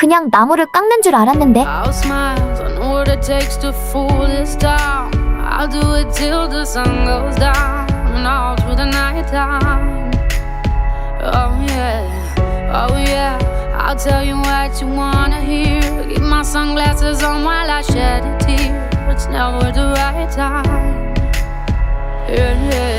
그냥 나무를 깎는 줄 알았는데. I'll smile, I know what it takes to fool this town. I'll do it till the sun goes down and all through the night time. Oh yeah, I'll tell you what you wanna hear. Keep my sunglasses on while I shed a tear. It's never the right time. Yeah.